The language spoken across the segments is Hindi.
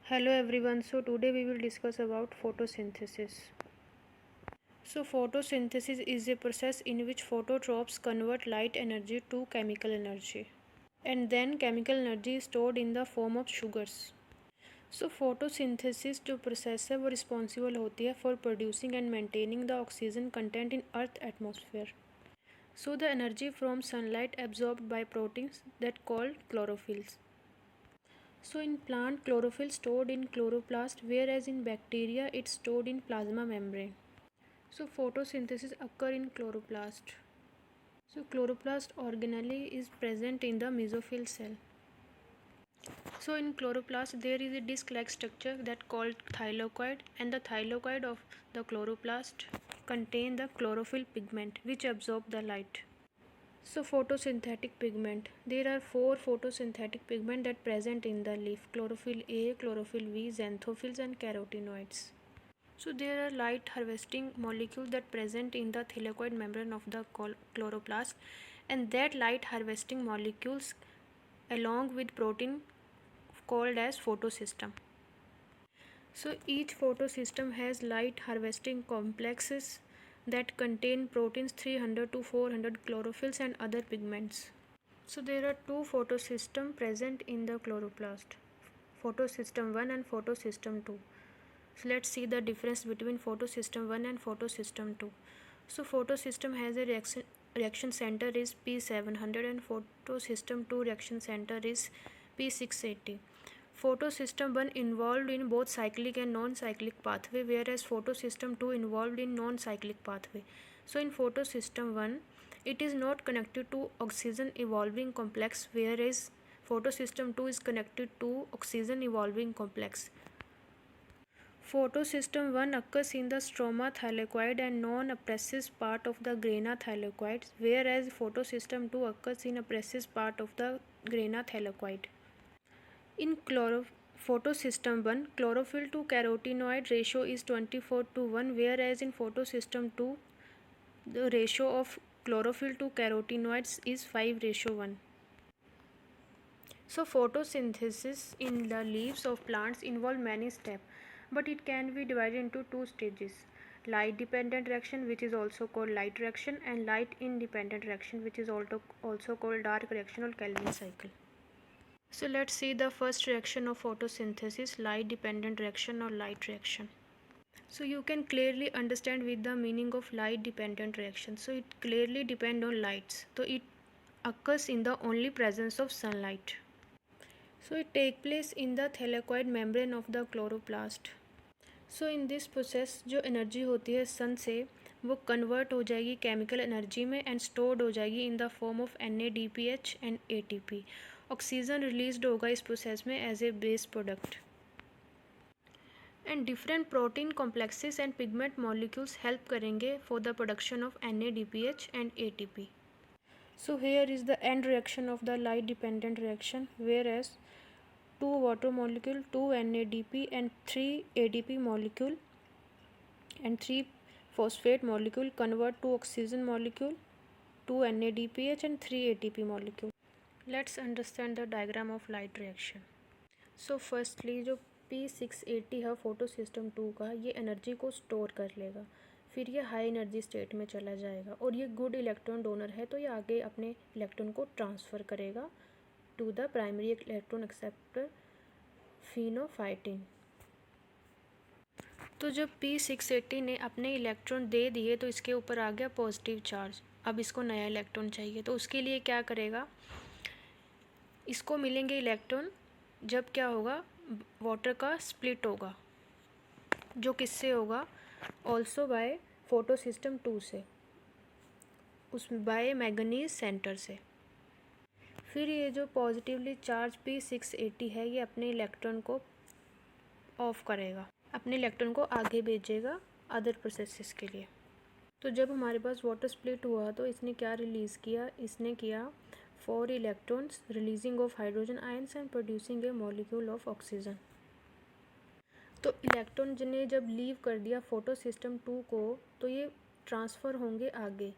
Hello everyone. So today we will discuss about photosynthesis. So photosynthesis is a process in which phototrophs convert light energy to chemical energy. And then chemical energy is stored in the form of sugars. So photosynthesis जो process है वो responsible होती है for producing and maintaining the oxygen content in earth atmosphere. So the energy from sunlight absorbed by proteins that called chlorophylls. So in plant, chlorophyll stored in chloroplast, whereas in bacteria it's stored in plasma membrane. So photosynthesis occur in chloroplast. So chloroplast organelle is present in the mesophyll cell. So in chloroplast there is a disc-like structure that called thylakoid, and the thylakoid of the chloroplast contain the chlorophyll pigment which absorb the light. So photosynthetic pigment. There are 4 photosynthetic pigment that present in the leaf: chlorophyll A, chlorophyll V, xanthophylls and carotenoids. So there are light harvesting molecules that present in the thylakoid membrane of the chloroplast, and that light harvesting molecules along with protein called as photosystem. So each photosystem has light harvesting complexes that contain proteins 300 to 400 chlorophylls and other pigments. So there are two photosystems present in the chloroplast, photosystem 1 and photosystem 2. So let's see the difference between photosystem 1 and photosystem 2. So photosystem has a reaction center is P700 and photosystem 2 reaction center is P680. Photosystem 1 involved in both cyclic and non-cyclic pathway, whereas photosystem 2 involved in non-cyclic pathway. So in photosystem 1, it is not connected to oxygen evolving complex, whereas photosystem 2 is connected to oxygen evolving complex. Photosystem 1 occurs in the stroma thylakoid and non-appressive part of the grana thylakoid, whereas photosystem 2 occurs in appressive part of the grana thylakoid. In photosystem 1, chlorophyll to carotenoid ratio is 24:1, whereas in photosystem 2, the ratio of chlorophyll to carotenoids is 5:1. So photosynthesis in the leaves of plants involve many steps, but it can be divided into two stages: light dependent reaction, which is also called light reaction, and light independent reaction, which is also called dark reaction or Calvin cycle. So let's see the first reaction of photosynthesis, light dependent reaction or light reaction. So you can clearly understand with the meaning of light dependent reaction. So it clearly depends on lights. So it occurs in the only presence of sunlight. So it takes place in the thylakoid membrane of the chloroplast. So in this process जो एनर्जी होती है सन से वो कन्वर्ट हो जाएगी केमिकल एनर्जी में एंड स्टोर्ड हो जाएगी in the form of NADPH and ATP. Oxygen released होगा इस प्रोसेस में as a base product. And different protein complexes and pigment molecules help करेंगे for the production of NADPH and ATP. So here is the end reaction of the light dependent reaction, whereas 2 water molecule, 2 NADP and 3 ADP molecule and 3 phosphate molecule convert to oxygen molecule, 2 NADPH and 3 ATP molecule. Let's understand the diagram of light reaction. So firstly जो P680 है photosystem 2 का, ये एनर्जी को स्टोर कर लेगा, फिर ये हाई एनर्जी स्टेट में चला जाएगा और ये गुड इलेक्ट्रॉन डोनर है तो ये आगे अपने इलेक्ट्रॉन को ट्रांसफ़र करेगा to the primary electron acceptor pheophytin. तो जब P680 ने अपने इलेक्ट्रॉन दे दिए तो इसके ऊपर आ गया पॉजिटिव चार्ज. अब इसको नया इलेक्ट्रॉन चाहिए तो उसके लिए क्या करेगा, इसको मिलेंगे इलेक्ट्रॉन जब क्या होगा, वाटर का स्प्लिट होगा, जो किससे होगा, ऑल्सो बाय फोटोसिस्टम 2 से, उस बाय मैंगनीज सेंटर से. फिर ये जो पॉजिटिवली चार्ज P680 है ये अपने इलेक्ट्रॉन को ऑफ करेगा, अपने इलेक्ट्रॉन को आगे भेजेगा अदर प्रोसेसेस के लिए. तो जब हमारे पास वाटर स्प्लिट हुआ तो इसने क्या रिलीज़ किया, इसने किया 4 electrons releasing of hydrogen ions and producing A molecule of oxygen. तो इलेक्ट्रॉन ने जब लीव कर दिया फोटोसिस्टम 2 को तो ये ट्रांसफ़र होंगे आगे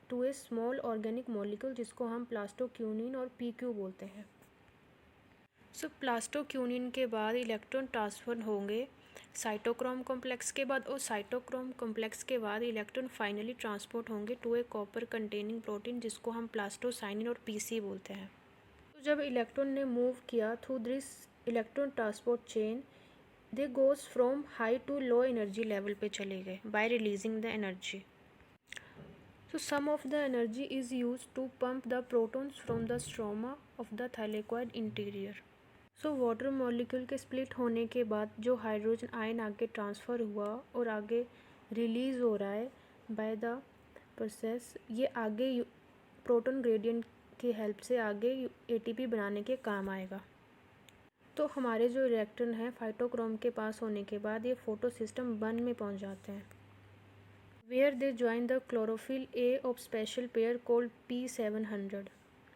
to a small organic molecule जिसको हम प्लास्टोक्यूनिन और PQ बोलते हैं. सो प्लास्टोक्यूनिन के बाद इलेक्ट्रॉन ट्रांसफर होंगे साइटोक्रोम कॉम्प्लेक्स के बाद, और साइटोक्रोम कॉम्प्लेक्स के बाद इलेक्ट्रॉन फाइनली ट्रांसपोर्ट होंगे to a copper containing protein जिसको हम प्लास्टोसाइनिन और पीसी बोलते हैं। तो जब इलेक्ट्रॉन ने मूव किया through this electron transport chain, they goes from high to low energy level पे चले गए by releasing the energy. So some of the energy is used to pump the protons from the stroma of the thylakoid interior. So water molecule के स्प्लिट होने के बाद जो हाइड्रोजन आयन आगे ट्रांसफ़र हुआ और आगे रिलीज़ हो रहा है बाय द प्रोसेस, ये आगे प्रोटॉन ग्रेडियंट की हेल्प से आगे एटीपी बनाने के काम आएगा। तो हमारे जो इलेक्ट्रॉन हैं फाइटोक्रोम के पास होने के बाद ये फोटो सिस्टम 1 में पहुंच जाते हैं, where they join the chlorophyll A of special pair called P700।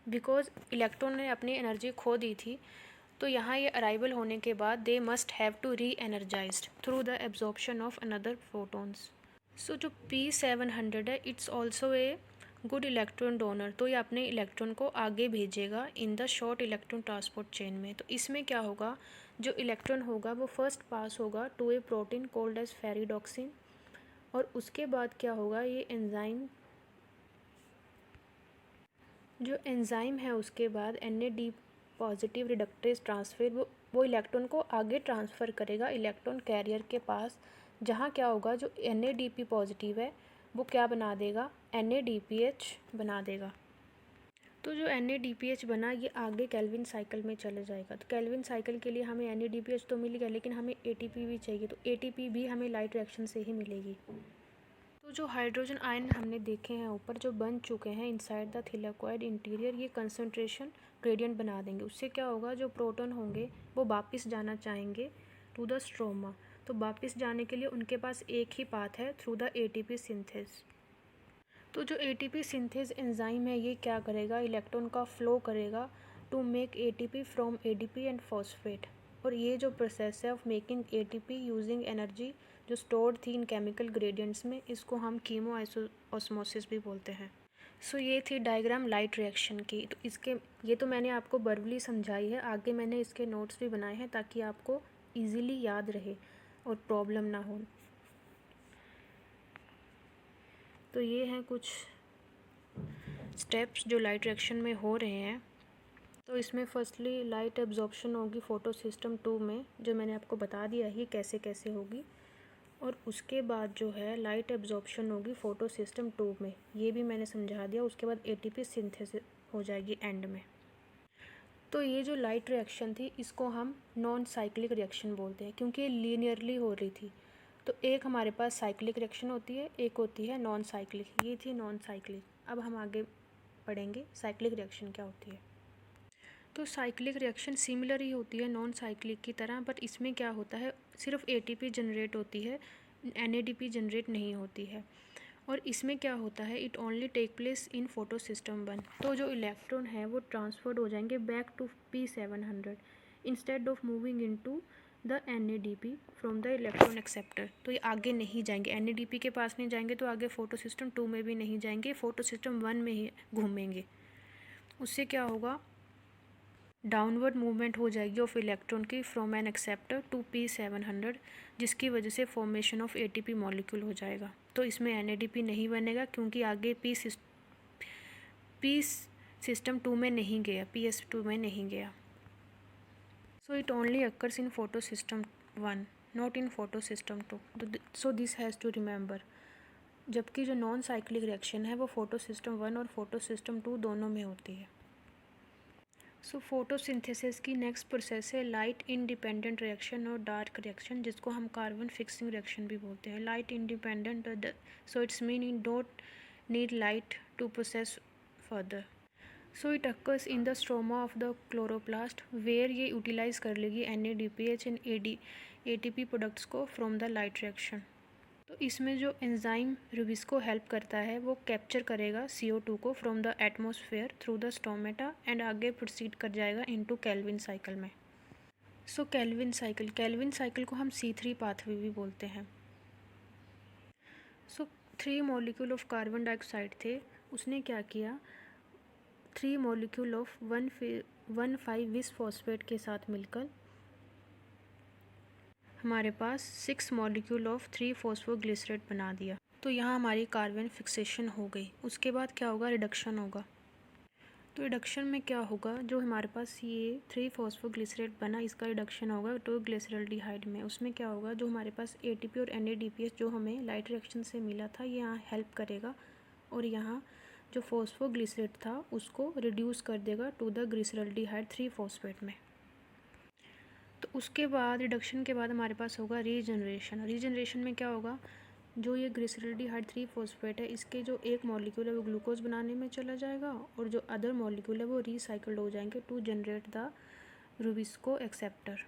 Because electron ने अपनी एनर्जी खो दी थी, तो यहाँ ये अराइवल होने के बाद they must have to re energised through the absorption of another photons. So जो P700 है it's also a good electron donor, तो ये अपने इलेक्ट्रॉन को आगे भेजेगा in the short electron transport chain में। तो इसमें क्या होगा, जो इलेक्ट्रॉन होगा वो फर्स्ट पास होगा to a protein called as ferredoxin, और उसके बाद क्या होगा, ये एंजाइम जो एंजाइम है उसके बाद NAD पॉजिटिव रिडक्टेज ट्रांसफर वो इलेक्ट्रॉन को आगे ट्रांसफ़र करेगा इलेक्ट्रॉन कैरियर के पास, जहाँ क्या होगा जो NADP पॉजिटिव है वो क्या बना देगा, NADPH बना देगा। तो जो NADPH बना ये आगे केल्विन साइकिल में चले जाएगा। तो केल्विन साइकिल के लिए हमें NADPH तो मिलेगा, लेकिन हमें ATP भी चाहिए, तो ATP भी हमें लाइट रिएक्शन से ही मिलेगी। तो जो हाइड्रोजन आयन हमने देखे हैं ऊपर जो बन चुके हैं इनसाइड द थिलाकोइड इंटीरियर, ये कंसंट्रेशन ग्रेडियंट बना देंगे। उससे क्या होगा, जो प्रोटॉन होंगे वो वापस जाना चाहेंगे टू द स्ट्रोमा, तो वापस जाने के लिए उनके पास एक ही पाथ है, थ्रू द ATP सिंथेस। तो जो ATP सिंथेस एंजाइम है ये क्या करेगा, इलेक्ट्रॉन का फ्लो करेगा to make ATP from ADP and phosphate. और ये जो प्रोसेस है of making ATP using energy जो स्टोर्ड थी इन केमिकल ग्रेडियंट्स में, इसको हम कीमो ऑस्मोसिस भी बोलते हैं। सो ये थी डायग्राम लाइट रिएक्शन की। तो इसके ये तो मैंने आपको वर्बली समझाई है, आगे मैंने इसके नोट्स भी बनाए हैं ताकि आपको ईज़िली याद रहे और प्रॉब्लम ना हो। तो ये हैं कुछ स्टेप्स जो लाइट रिएक्शन में हो रहे हैं। तो इसमें फर्स्टली लाइट एब्जॉर्प्शन होगी फोटो सिस्टम 2 में, जो मैंने आपको बता दिया है कैसे कैसे होगी। और उसके बाद जो है लाइट एब्जॉर्प्शन होगी फोटो सिस्टम 2 में, ये भी मैंने समझा दिया। उसके बाद ATP सिंथेसिस हो जाएगी एंड में। तो ये जो लाइट रिएक्शन थी इसको हम नॉन साइक्लिक रिएक्शन बोलते हैं, क्योंकि ये लीनियरली हो रही थी। तो एक हमारे पास साइक्लिक रिएक्शन होती है, एक होती है नॉन साइक्लिक। ये थी नॉन साइक्लिक। अब हम आगे पढ़ेंगे साइक्लिक रिएक्शन क्या होती है। तो साइक्लिक रिएक्शन सिमिलर ही होती है नॉन साइक्लिक की तरह, बट इसमें क्या होता है, सिर्फ ATP जनरेट होती है, NADP जनरेट नहीं होती है। और इसमें क्या होता है, it only take place in photosystem 1। तो जो इलेक्ट्रॉन है वो ट्रांसफर्ड हो जाएंगे back to P700 instead of moving into the NADP from the electron acceptor. तो ये आगे नहीं जाएंगे, NADP के पास नहीं जाएंगे, तो आगे फोटो सिस्टम 2 में भी नहीं जाएंगे, फोटो सिस्टम 1 में ही घूमेंगे। उससे क्या होगा, डाउनवर्ड मूवमेंट हो जाएगी ऑफ इलेक्ट्रॉन की from an acceptor to P700, जिसकी वजह से फॉर्मेशन ऑफ ATP मॉलिक्यूल हो जाएगा। तो इसमें NADP नहीं बनेगा क्योंकि आगे P सिस्टम 2 में नहीं गया, PS2 में नहीं गया। So it only occurs in photosystem 1 not in photosystem 2। So this has to remember. जबकि जो नॉन साइक्लिक रिएक्शन है वो फोटो सिस्टम 1 और फोटो सिस्टम 2 दोनों में होती है। सो फोटोसिंथेसिस की नेक्स्ट प्रोसेस है लाइट इंडिपेंडेंट रिएक्शन और डार्क रिएक्शन, जिसको हम कार्बन फिक्सिंग रिएक्शन भी बोलते हैं। Light independent, so it's mean in don't need light to process further. So it occurs in the stroma of the chloroplast, where ये यूटिलाइज कर लेगी NADPH एंड ATP प्रोडक्ट्स को फ्रॉम द लाइट रिएक्शन। तो इसमें जो एंजाइम रुबिस्को हेल्प करता है वो कैप्चर करेगा CO2 को from the atmosphere through the stomata and आगे प्रोसीड कर जाएगा इनटू केल्विन साइकिल में। सो केल्विन साइकिल को हम C3 पाथवे भी बोलते हैं। सो 3 मॉलिक्यूल ऑफ कार्बन डाइऑक्साइड थे, उसने क्या किया, 3 मॉलिक्यूल ऑफ 1,5 विस फॉस्फेट के साथ मिलकर हमारे पास 6 मॉलिक्यूल ऑफ 3 फॉस्फोग्लिसरेट बना दिया। तो यहाँ हमारी कार्बन फिक्सेशन हो गई। उसके बाद क्या होगा, रिडक्शन होगा। तो रिडक्शन में क्या होगा, जो हमारे पास ये 3 फॉस्फोग्लिसरेट बना, इसका रिडक्शन होगा 2 ग्लिसरल्डिहाइड में। उसमें क्या होगा, जो हमारे पास ATP और NADPH जो हमें लाइट रिएक्शन से मिला था, ये यहाँ हेल्प करेगा और यहाँ जो फॉस्फोग्लिसरेट था उसको रिड्यूस कर देगा टू द ग्लिसरल्डिहाइड 3 फॉस्फेट में। तो उसके बाद रिडक्शन के बाद हमारे पास होगा रीजनरेशन। रीजनरेशन में क्या होगा, जो ये ग्लिसरल्डिहाइड 3 फॉस्फेट है, इसके जो एक मॉलिक्यूल है वो ग्लूकोज बनाने में चला जाएगा और जो अदर मॉलिक्यूल है वो रिसाइकल्ड हो जाएंगे to generate the rubisco acceptor.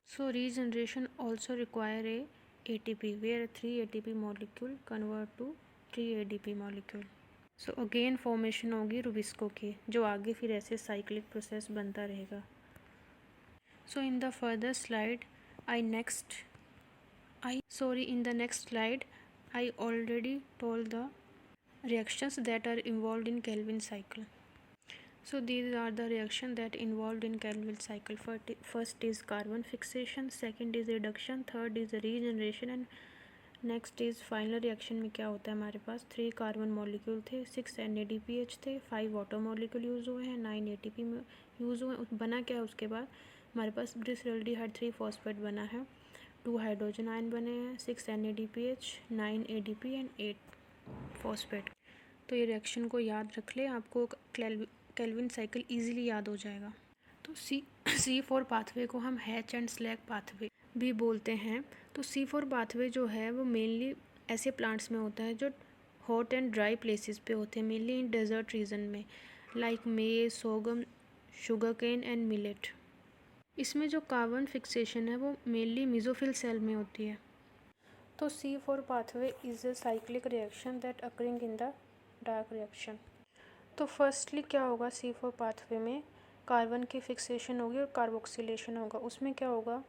So regeneration also require a ATP where 3 ATP molecule convert to 3 ADP molecule। So again formation होगी रूबिस्को की, जो आगे फिर ऐसे साइक्लिक प्रोसेस बनता रहेगा। So in the further slide, in the next slide, I already told the reactions that are involved in Calvin cycle. So these are the reactions that involved in Calvin cycle. First is carbon fixation, second is reduction, third is regeneration and next is final reaction में क्या होता है, हमारे पास 3 कार्बन मॉलिक्यूल थे, 6 NADPH थे, 5 वाटर मॉलिक्यूल यूज़ हुए हैं, 9 ATP में यूज़ हुए हैं। बना क्या है, उसके बाद हमारे पास ग्लिसरल्डिहाइड 3 फॉस्फेट बना है, 2 हाइड्रोजन आयन बने हैं, 6 NADPH, 9 ADP एंड 8 फॉस्फेट। तो ये रिएक्शन को याद रख ले, आपको कैल्विन साइकिल ईजिली याद हो जाएगा। तो C4 पाथवे को हम हैच एंड स्लैग पाथवे भी बोलते हैं। तो C4 पाथवे जो है वो मेनली ऐसे प्लांट्स में होता है जो हॉट एंड ड्राई प्लेसेस पे होते हैं, मेनली इन डेजर्ट रीजन में, लाइक मेज, सोगम, शुगर केन एंड मिलेट। इसमें जो कार्बन फिक्सेशन है वो मेनली मेसोफिल सेल में होती है। तो C4 pathway is a cyclic reaction that occurring in the dark reaction. तो फर्स्टली क्या होगा, C4 पाथवे में कार्बन की फिक्सेशन होगी और कार्बोक्सिलेशन होगा। उसमें क्या होगा,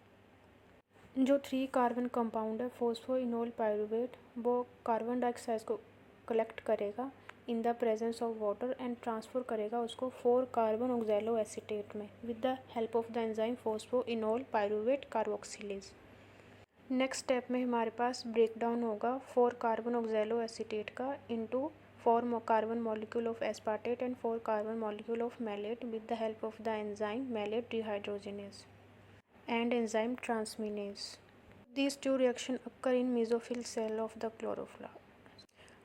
जो 3 कार्बन कंपाउंड है फॉस्फोइनोल पायरुवेट, वो कार्बन डाइऑक्साइड को कलेक्ट करेगा in the presence of water and transfer करेगा उसको 4 कार्बन ऑक्सैलो एसीटेट में with the help of the enzyme phosphoenolpyruvate carboxylase. Next step में हमारे पास ब्रेक डाउन होगा 4 कार्बन ऑक्सैलो एसीटेट का into 4 carbon molecule of aspartate and 4 carbon molecule of malate with the help of the enzyme mallet dehydrogenase and enzyme transminase. These two reactions occur in mesophyll cell of the chloroplast.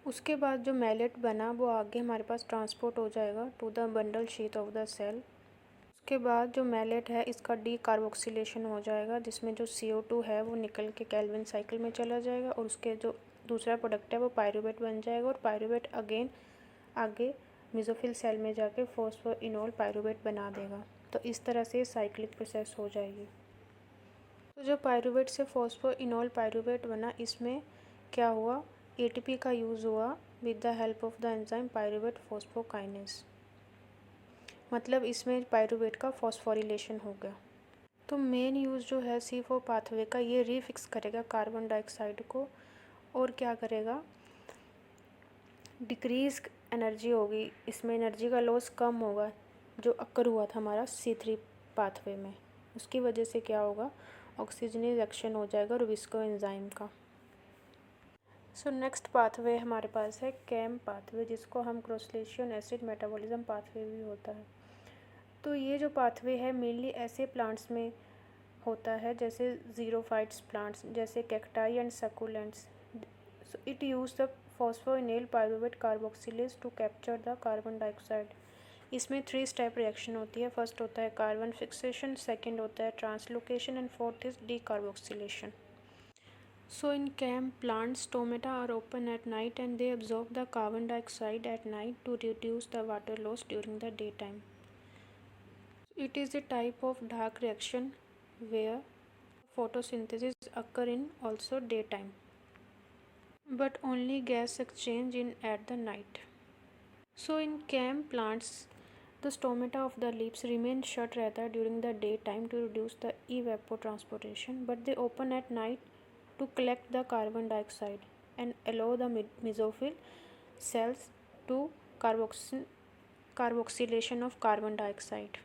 उसके बाद जो मैलेट बना वो आगे हमारे पास ट्रांसपोर्ट हो जाएगा to the bundle sheath of the cell. उसके बाद जो मैलेट है इसका डीकार्बोक्सिलेशन हो जाएगा, जिसमें जो CO2 है वो निकल के कैल्विन साइकिल में चला जाएगा और उसके जो दूसरा प्रोडक्ट है वो पायरुवेट बन जाएगा और पायरुवेट अगेन आगे मेसोफिल सेल में जाके फॉस्फोइनोल पायरुवेट बना देगा। तो इस तरह से साइक्लिक प्रोसेस हो जाएगी। तो जो पायरुवेट से फॉस्फोइनोल पायरुवेट बना, इसमें क्या हुआ, ATP का यूज़ हुआ with the help of the enzyme pyruvate phosphokinase, मतलब इसमें पायरुवेट का फॉस्फोरिलेशन हो गया। तो मेन यूज़ जो है C4 पाथवे का, ये रीफिक्स करेगा कार्बन डाइऑक्साइड को और क्या करेगा, डिक्रीज एनर्जी होगी, इसमें एनर्जी का लॉस कम होगा जो अक्कर हुआ था हमारा C3 पाथवे में। उसकी वजह से क्या होगा, ऑक्सीजनेज एक्शन हो जाएगा रूबिस्को एंजाइम का। सो नेक्स्ट पाथवे हमारे पास है कैम पाथवे, जिसको हम क्रॉसलेशियन एसिड मेटाबॉलिज्म पाथवे भी होता है। तो ये जो पाथवे है मेनली ऐसे प्लांट्स में होता है जैसे ज़ीरोफाइट्स प्लांट्स, जैसे cacti and succulents. So it use the phosphoenolpyruvate carboxylase to capture the carbon dioxide. इसमें 3 स्टेप रिएक्शन होती है। फर्स्ट होता है कार्बन फिक्सेशन, सेकंड होता है translocation and fourth is decarboxylation. So in CAM plants stomata are open at night and they absorb the carbon dioxide at night to reduce the water loss during the daytime. It is a type of dark reaction where photosynthesis occur in also daytime, but only gas exchange in at the night. So in CAM plants, the stomata of the leaves remain shut rather during the daytime to reduce the evapotranspiration, but they open at night to collect the carbon dioxide and allow the mesophyll cells to carboxylation of carbon dioxide.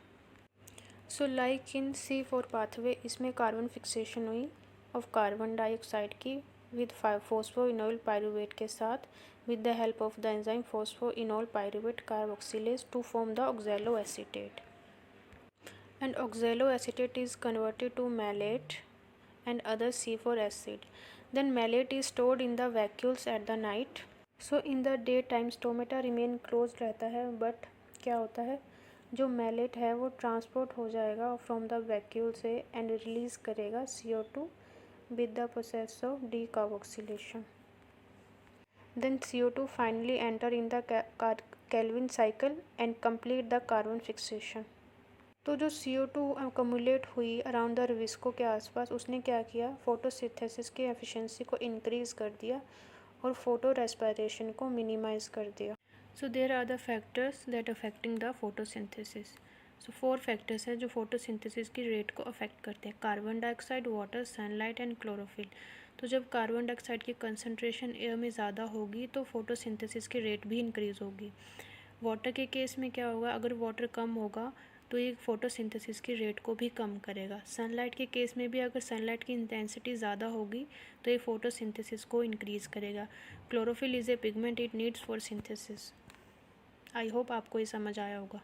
So like in C4 pathway, इसमें कार्बन फिक्सेशन हुई ऑफ कार्बन डाइऑक्साइड की विद फॉस्फोइनोल पायरुवेट के साथ with the help of the enzyme phosphoenol pyruvate carboxylase to form the oxaloacetate. And oxaloacetate is converted to malate and other C4 acid. Then malate is stored in the vacuoles at the night. So in the daytime stomata remain closed रहता है, but क्या होता है, जो malate है वो ट्रांसपोर्ट हो जाएगा फ्रॉम द वैक्यूल से एंड रिलीज़ करेगा CO2 with the process of decarboxylation. Then CO2 finally enter in the Calvin cycle and complete the carbon fixation. तो जो CO2 अक्यूमुलेट हुई अराउंड द रिविस्को के आसपास, उसने क्या किया, फोटोसिंथेसिस की एफिशिएंसी को इंक्रीज़ कर दिया और फोटो रेस्पिरेशन को मिनिमाइज़ कर दिया. So there are the factors that affecting the photosynthesis. सो 4 फैक्टर्स हैं जो फोटोसिंथेसिस की रेट को अफेक्ट करते हैं: carbon dioxide, water, sunlight and chlorophyll. तो जब कार्बन डाइऑक्साइड की कंसनट्रेशन एयर में ज़्यादा होगी तो फोटोसिंथेसिस की रेट भी इंक्रीज़ होगी. वाटर के केस में क्या होगा, अगर वाटर कम होगा तो ये फोटोसिंथेसिस की रेट को भी कम करेगा. सनलाइट के केस में भी अगर सनलाइट की इंटेंसिटी ज़्यादा होगी तो ये फोटोसिंथेसिस को इंक्रीज़ करेगा. Chlorophyll is a pigment, it needs for synthesis. I hope आपको ये समझ आया होगा.